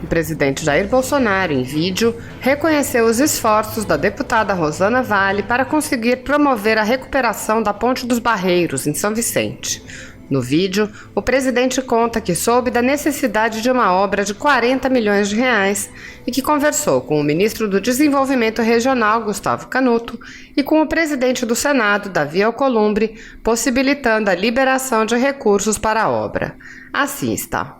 O presidente Jair Bolsonaro, em vídeo, reconheceu os esforços da deputada Rosana Vale para conseguir promover a recuperação da Ponte dos Barreiros, em São Vicente. No vídeo, o presidente conta que soube da necessidade de uma obra de 40 milhões de reais e que conversou com o ministro do Desenvolvimento Regional, Gustavo Canuto, e com o presidente do Senado, Davi Alcolumbre, possibilitando a liberação de recursos para a obra. Assim está.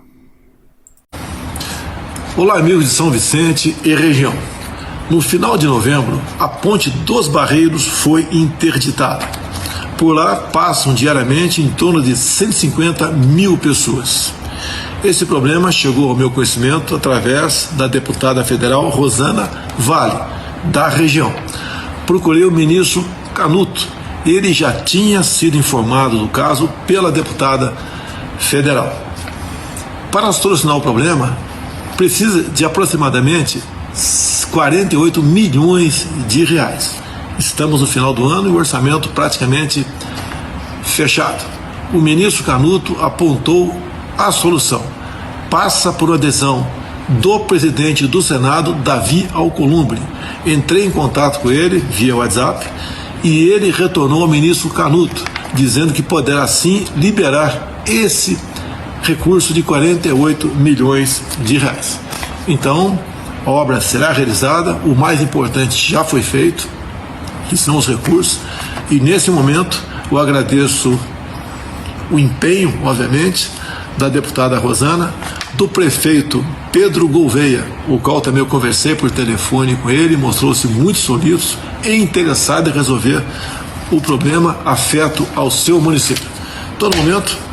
Olá, amigos de São Vicente e região. No final de novembro, a Ponte dos Barreiros foi interditada. Por lá passam diariamente em torno de 150 mil pessoas. Esse problema chegou ao meu conhecimento através da deputada federal Rosana Vale, da região. Procurei o ministro Canuto. Ele já tinha sido informado do caso pela deputada federal. Para solucionar o problema, precisa de aproximadamente 48 milhões de reais. Estamos no final do ano e o orçamento praticamente fechado. O ministro Canuto apontou a solução. Passa por adesão do presidente do Senado, Davi Alcolumbre. Entrei em contato com ele via WhatsApp e ele retornou ao ministro Canuto, dizendo que poderá sim liberar esse recurso de 48 milhões de reais. Então, a obra será realizada, o mais importante já foi feito, que são os recursos, e nesse momento eu agradeço o empenho, obviamente, da deputada Rosana, do prefeito Pedro Gouveia, o qual também eu conversei por telefone com ele, mostrou-se muito solícito e interessado em resolver o problema afeto ao seu município. Todo momento,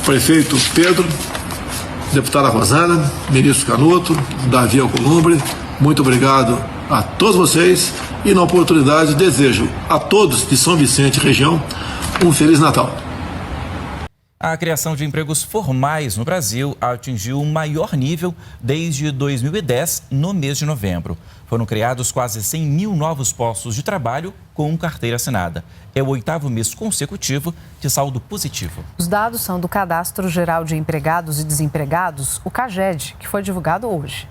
prefeito Pedro, deputada Rosana, ministro Canuto, Davi Alcolumbre, muito obrigado a todos vocês e na oportunidade desejo a todos de São Vicente e região um Feliz Natal. A criação de empregos formais no Brasil atingiu o maior nível desde 2010, no mês de novembro. Foram criados quase 100 mil novos postos de trabalho com carteira assinada. É o 8º mês consecutivo de saldo positivo. Os dados são do Cadastro Geral de Empregados e Desempregados, o CAGED, que foi divulgado hoje.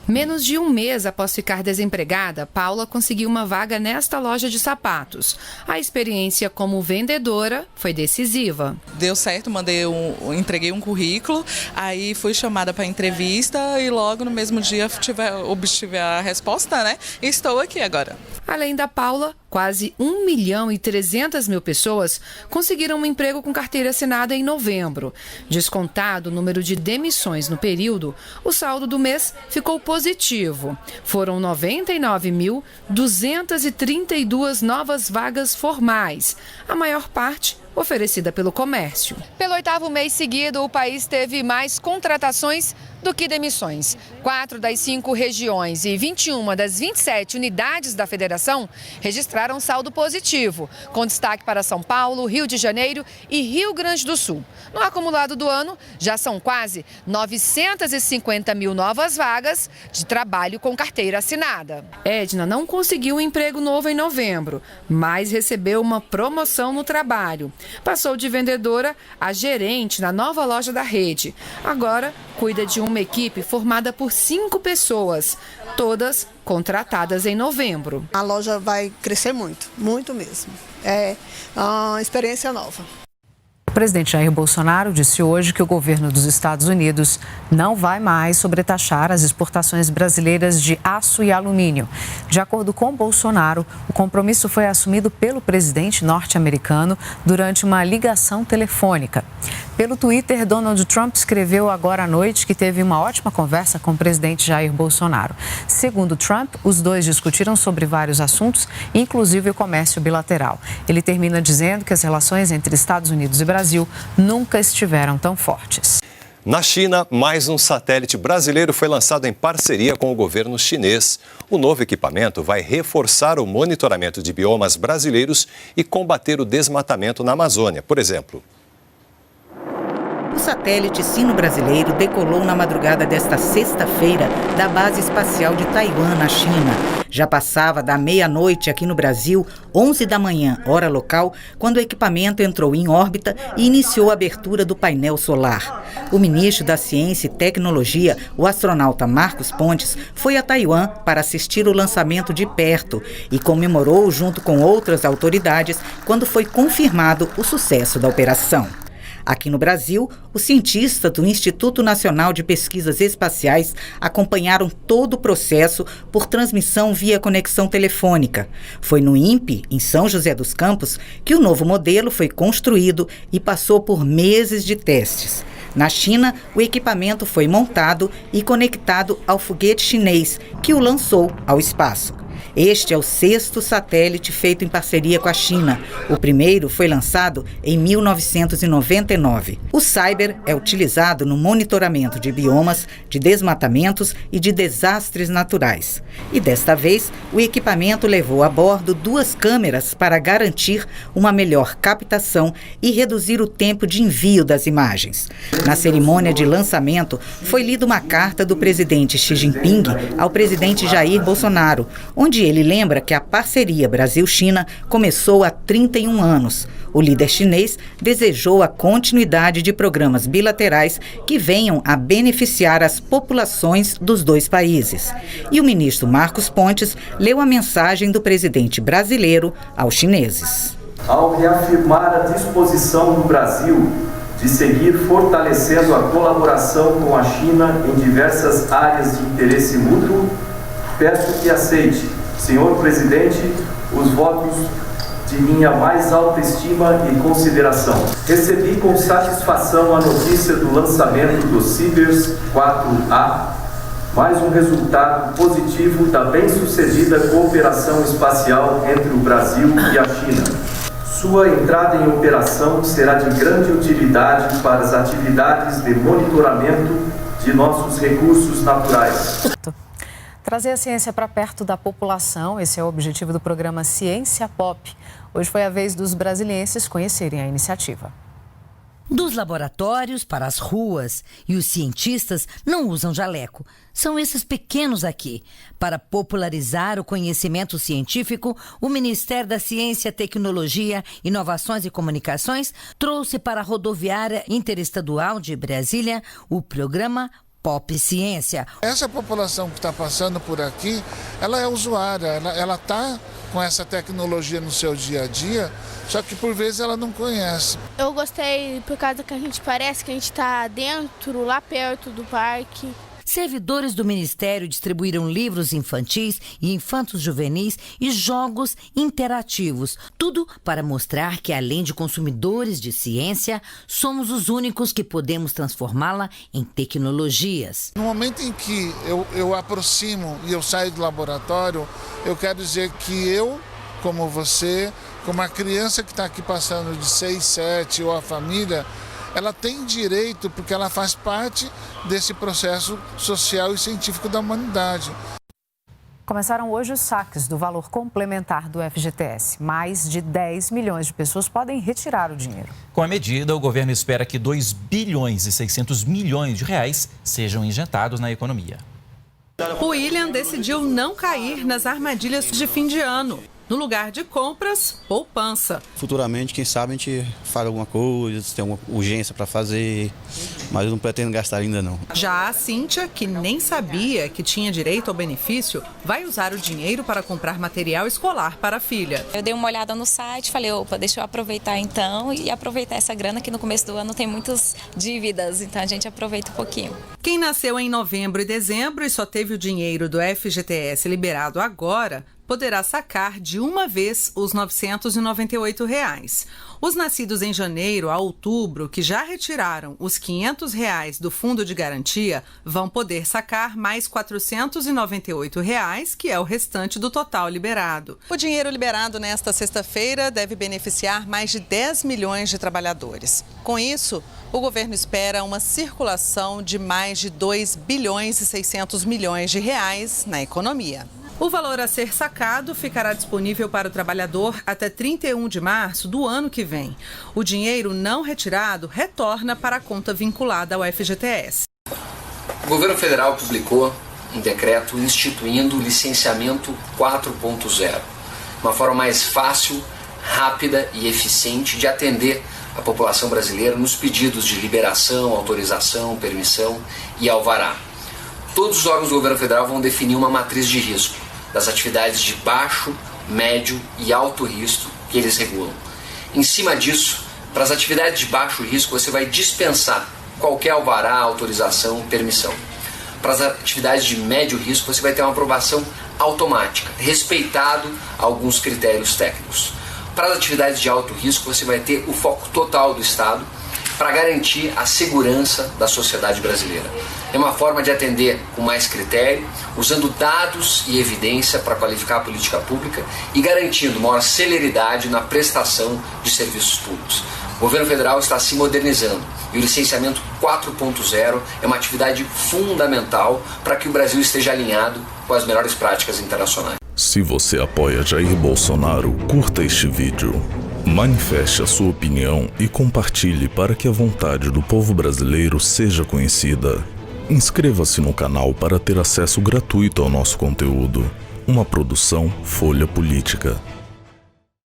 Menos de um mês após ficar desempregada, Paula conseguiu uma vaga nesta loja de sapatos. A experiência como vendedora foi decisiva. Deu certo, entreguei um currículo, aí fui chamada para entrevista e logo no mesmo dia obtive a resposta, né? E estou aqui agora. Além da Paula, quase 1.300.000 pessoas conseguiram um emprego com carteira assinada em novembro. Descontado o número de demissões no período, o saldo do mês ficou positivo. Foram 99.232 novas vagas formais, a maior parte oferecida pelo comércio. Pelo 8º mês seguido, o país teve mais contratações do que demissões. 4 das 5 regiões e 21 das 27 unidades da federação registraram saldo positivo, com destaque para São Paulo, Rio de Janeiro e Rio Grande do Sul. No acumulado do ano, já são quase 950 mil novas vagas de trabalho com carteira assinada. Edna não conseguiu um emprego novo em novembro, mas recebeu uma promoção no trabalho. Passou de vendedora a gerente na nova loja da rede. Agora cuida de uma equipe formada por 5 pessoas, todas contratadas em novembro. A loja vai crescer muito, muito mesmo. É uma experiência nova. O presidente Jair Bolsonaro disse hoje que o governo dos Estados Unidos não vai mais sobretaxar as exportações brasileiras de aço e alumínio. De acordo com Bolsonaro, o compromisso foi assumido pelo presidente norte-americano durante uma ligação telefônica. Pelo Twitter, Donald Trump escreveu agora à noite que teve uma ótima conversa com o presidente Jair Bolsonaro. Segundo Trump, os dois discutiram sobre vários assuntos, inclusive o comércio bilateral. Ele termina dizendo que as relações entre Estados Unidos e Brasil nunca estiveram tão fortes. Na China, mais um satélite brasileiro foi lançado em parceria com o governo chinês. O novo equipamento vai reforçar o monitoramento de biomas brasileiros e combater o desmatamento na Amazônia, por exemplo. O satélite sino-brasileiro decolou na madrugada desta sexta-feira da base espacial de Taiwan, na China. Já passava da meia-noite aqui no Brasil, 11 da manhã, hora local, quando o equipamento entrou em órbita e iniciou a abertura do painel solar. o ministro da Ciência e Tecnologia, o astronauta Marcos Pontes, foi a Taiwan para assistir o lançamento de perto e comemorou junto com outras autoridades quando foi confirmado o sucesso da operação. Aqui no Brasil, os cientistas do Instituto Nacional de Pesquisas Espaciais acompanharam todo o processo por transmissão via conexão telefônica. Foi no INPE, em São José dos Campos, que o novo modelo foi construído e passou por meses de testes. Na China, o equipamento foi montado e conectado ao foguete chinês, que o lançou ao espaço. Este é o 6º satélite feito em parceria com a China. O primeiro foi lançado em 1999. O Cyber é utilizado no monitoramento de biomas, de desmatamentos e de desastres naturais. E desta vez, o equipamento levou a bordo 2 câmeras para garantir uma melhor captação e reduzir o tempo de envio das imagens. Na cerimônia de lançamento, foi lida uma carta do presidente Xi Jinping ao presidente Jair Bolsonaro, onde ele lembra que a parceria Brasil-China começou há 31 anos. O líder chinês desejou a continuidade de programas bilaterais que venham a beneficiar as populações dos 2 países. E o ministro Marcos Pontes leu a mensagem do presidente brasileiro aos chineses. Ao reafirmar a disposição do Brasil de seguir fortalecendo a colaboração com a China em diversas áreas de interesse mútuo, peço que aceite, senhor presidente, os votos de minha mais alta estima e consideração. Recebi com satisfação a notícia do lançamento do Sibers 4A, mais um resultado positivo da bem-sucedida cooperação espacial entre o Brasil e a China. Sua entrada em operação será de grande utilidade para as atividades de monitoramento de nossos recursos naturais. Trazer a ciência para perto da população, esse é o objetivo do programa Ciência Pop. Hoje foi a vez dos brasilienses conhecerem a iniciativa. Dos laboratórios para as ruas, e os cientistas não usam jaleco. São esses pequenos aqui. Para popularizar o conhecimento científico, o Ministério da Ciência, Tecnologia, Inovações e Comunicações trouxe para a rodoviária interestadual de Brasília o programa Pop Ciência. Essa população que está passando por aqui, ela é usuária, ela está com essa tecnologia no seu dia a dia, só que por vezes ela não conhece. Eu gostei por causa que a gente parece que a gente está dentro, lá perto do parque. Servidores do Ministério distribuíram livros infantis e infantos juvenis e jogos interativos. Tudo para mostrar que, além de consumidores de ciência, somos os únicos que podemos transformá-la em tecnologias. No momento em que eu aproximo e eu saio do laboratório, eu quero dizer que eu, como você, como a criança que está aqui passando de 6, 7 ou a família, ela tem direito porque ela faz parte desse processo social e científico da humanidade. Começaram hoje os saques do valor complementar do FGTS. Mais de 10 milhões de pessoas podem retirar o dinheiro. Com a medida, o governo espera que 2 bilhões e 600 milhões de reais sejam injetados na economia. O William decidiu não cair nas armadilhas de fim de ano. No lugar de compras, poupança. Futuramente, quem sabe, a gente faz alguma coisa, se tem alguma urgência para fazer, mas eu não pretendo gastar ainda não. Já a Cíntia, que nem sabia que tinha direito ao benefício, vai usar o dinheiro para comprar material escolar para a filha. Eu dei uma olhada no site, falei, opa, deixa eu aproveitar então e aproveitar essa grana que no começo do ano tem muitas dívidas, então a gente aproveita um pouquinho. Quem nasceu em novembro e dezembro e só teve o dinheiro do FGTS liberado agora, poderá sacar de uma vez os R$ 998. Os nascidos em janeiro a outubro, que já retiraram os R$ 500 do Fundo de Garantia, vão poder sacar mais R$ 498, que é o restante do total liberado. O dinheiro liberado nesta sexta-feira deve beneficiar mais de 10 milhões de trabalhadores. Com isso, o governo espera uma circulação de mais de 2 bilhões e 600 milhões de reais na economia. O valor a ser sacado ficará disponível para o trabalhador até 31 de março do ano que vem. O dinheiro não retirado retorna para a conta vinculada ao FGTS. O governo federal publicou um decreto instituindo o licenciamento 4.0, uma forma mais fácil, rápida e eficiente de atender a população brasileira nos pedidos de liberação, autorização, permissão e alvará. Todos os órgãos do governo federal vão definir uma matriz de risco das atividades de baixo, médio e alto risco que eles regulam. Em cima disso, para as atividades de baixo risco, você vai dispensar qualquer alvará, autorização, permissão. Para as atividades de médio risco, você vai ter uma aprovação automática, respeitado alguns critérios técnicos. Para as atividades de alto risco, você vai ter o foco total do Estado para garantir a segurança da sociedade brasileira. É uma forma de atender com mais critério, usando dados e evidência para qualificar a política pública e garantindo maior celeridade na prestação de serviços públicos. O governo federal está se modernizando e o licenciamento 4.0 é uma atividade fundamental para que o Brasil esteja alinhado com as melhores práticas internacionais. Se você apoia Jair Bolsonaro, curta este vídeo, manifeste a sua opinião e compartilhe para que a vontade do povo brasileiro seja conhecida. Inscreva-se no canal para ter acesso gratuito ao nosso conteúdo. Uma produção Folha Política.